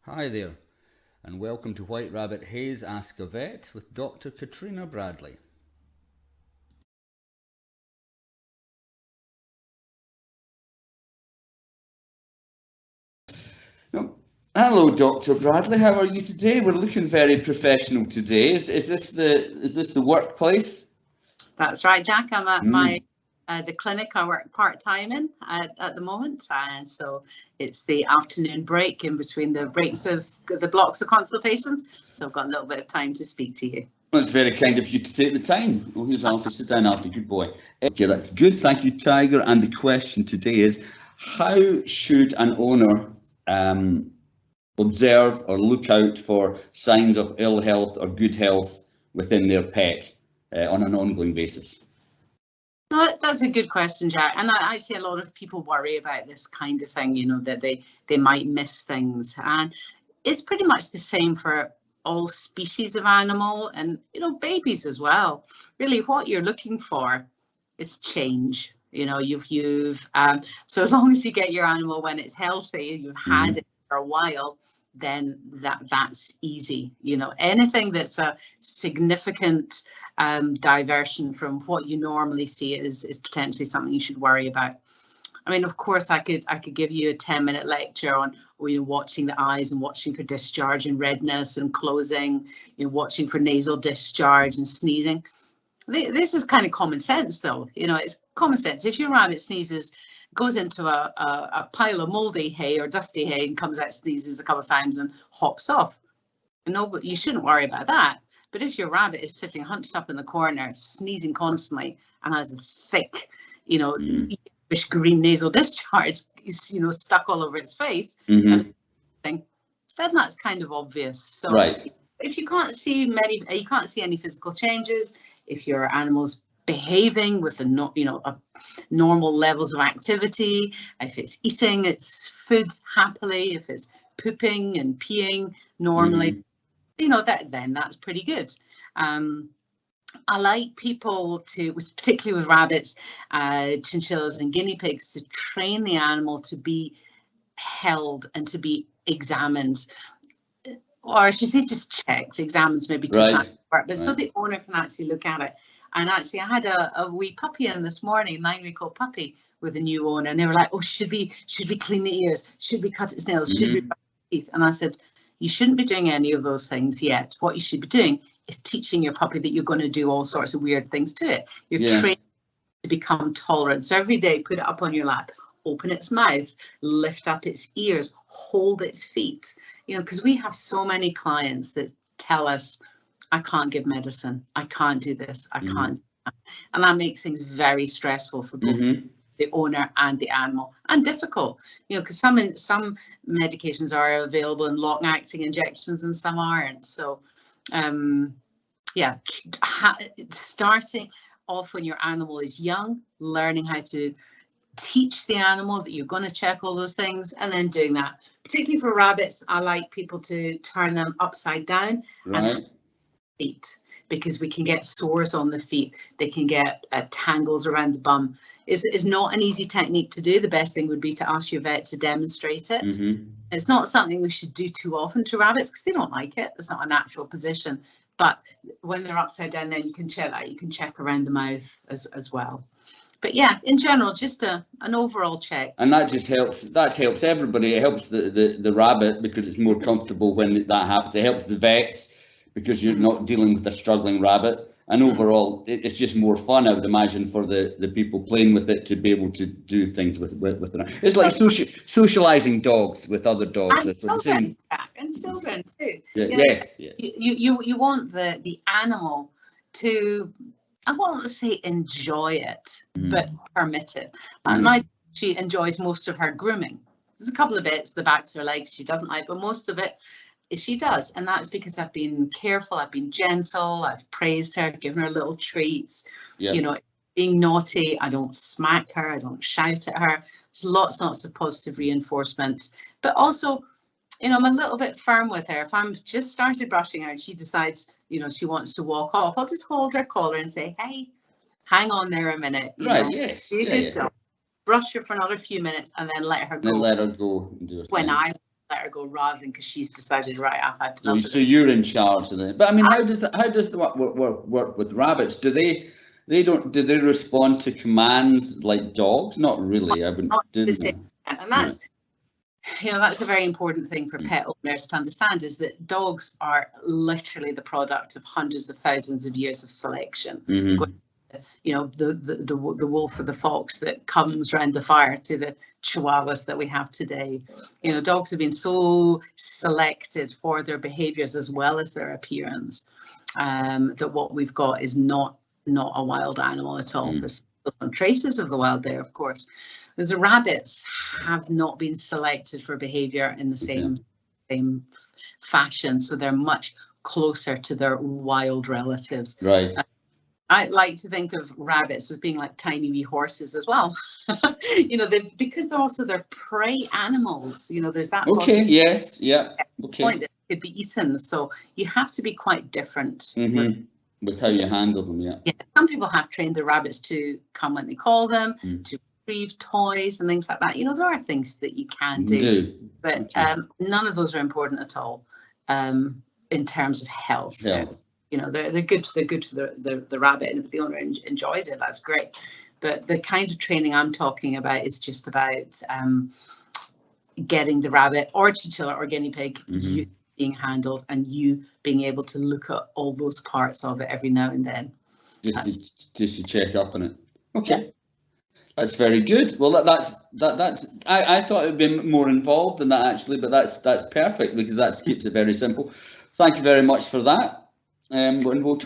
Hi there, and welcome to White Rabbit Hayes Ask a Vet with Dr. Katrina Bradley. Oh, hello, Dr. Bradley. How are you today? We're looking very professional today. Is this the workplace? That's right, Jack. I'm at Mm. the clinic I work part-time in at the moment, and so it's the afternoon break in between the breaks of the blocks of consultations. So I've got a little bit of time to speak to you. Well, it's very kind of you to take the time. Oh, here's Alfie. Sit down, Alfie. Good boy. Okay, that's good. Thank you, Tiger. And the question today is, how should an owner observe or look out for signs of ill health or good health within their pet on an ongoing basis? No, that's a good question, Jack. And actually, a lot of people worry about this kind of thing. That they might miss things, and it's pretty much the same for all species of animal, and babies as well. Really, what you're looking for is change. So as long as you get your animal when it's healthy, you've had it for a while, then that's easy. Anything that's a significant diversion from what you normally see is potentially something you should worry about. I mean, of course, I could give you a 10-minute lecture on watching the eyes and watching for discharge and redness and closing, watching for nasal discharge and sneezing. This is kind of common sense, though. It's common sense. If your rabbit sneezes, goes into a pile of moldy hay or dusty hay and comes out, sneezes a couple of times and hops off, no, but you shouldn't worry about that. But if your rabbit is sitting hunched up in the corner, sneezing constantly, and has a thick, green nasal discharge, stuck all over its face, and then that's kind of obvious. So Right. if you can't see any physical changes, if your animal's behaving with a normal levels of activity, if it's eating its food happily, if it's pooping and peeing normally, then that's pretty good. I like people to, particularly with rabbits, chinchillas and guinea pigs, to train the animal to be held and to be examined, or I should say just checked. Examined maybe too fast, but so the owner can actually look at it. And actually, I had a wee puppy in this morning, 9-week-old puppy, with a new owner, and they were like, "Oh, should we clean the ears? Should we cut its nails? Should we brush its teeth?" And I said, "You shouldn't be doing any of those things yet. What you should be doing is teaching your puppy that you're going to do all sorts of weird things to it. You're trained to become tolerant. So every day, put it up on your lap, open its mouth, lift up its ears, hold its feet. Because we have so many clients that tell us, I can't give medicine, I can't do this, I can't do that. And that makes things very stressful for both the owner and the animal, and difficult, because some medications are available in long-acting injections and some aren't. So starting off when your animal is young, learning how to teach the animal that you're going to check all those things, and then doing that. Particularly for rabbits, I like people to turn them upside down and feet, because we can get sores on the feet. They can get tangles around the bum. It's not an easy technique to do. The best thing would be to ask your vet to demonstrate it. It's not something we should do too often to rabbits because they don't like it. It's not a natural position. But when they're upside down, then you can check that. You can check around the mouth as well. But yeah, in general, just an overall check. And that just helps. That helps everybody. It helps the rabbit because it's more comfortable when that happens. It helps the vets because you're not dealing with a struggling rabbit. And overall, it's just more fun, I would imagine, for the people playing with it to be able to do things with it. It's like socializing dogs with other dogs. And children, and children too. Yes. You want the animal to, I won't say enjoy it, but permit it. She enjoys most of her grooming. There's a couple of bits, the backs of her legs she doesn't like, but most of it she does. And that's because I've been careful, I've been gentle, I've praised her, given her little treats, being naughty, I don't smack her, I don't shout at her. There's lots and lots of positive reinforcement. But also, I'm a little bit firm with her. If I'm just started brushing her and she decides, she wants to walk off, I'll just hold her collar and say, "Hey, hang on there a minute." Yes. Brush her for another few minutes and then let her go. Then let her go and do it. When I let her go rather than because she's decided, right, I've had enough. So you're in charge of it. But I mean, how does the work with rabbits? Do they respond to commands like dogs? Not really. I wouldn't do that. And that's, that's a very important thing for pet owners to understand, is that dogs are literally the product of hundreds of thousands of years of selection. Mm-hmm. The wolf or the fox that comes round the fire to the chihuahuas that we have today. Dogs have been so selected for their behaviors as well as their appearance, that what we've got is not a wild animal at all. There's some traces of the wild there, of course. Whereas the rabbits have not been selected for behavior in the same fashion, so they're much closer to their wild relatives. Right. I like to think of rabbits as being like tiny wee horses as well. Because they're prey animals. There's that. Okay. Yes. Yeah. Okay. Point that could be eaten, so you have to be quite different with how you handle them. Yeah. Some people have trained their rabbits to come when they call them, to retrieve toys and things like that. There are things that you can do. But none of those are important at all in terms of health. They're good for the rabbit, and if the owner enjoys it, that's great. But the kind of training I'm talking about is just about getting the rabbit or chinchilla or guinea pig being handled, and you being able to look at all those parts of it every now and then. Just to check up on it. Okay. That's very good. Well, that's I thought it would be more involved than that, actually, but that's perfect, because that keeps it very simple. Thank you very much for that. And we'll talk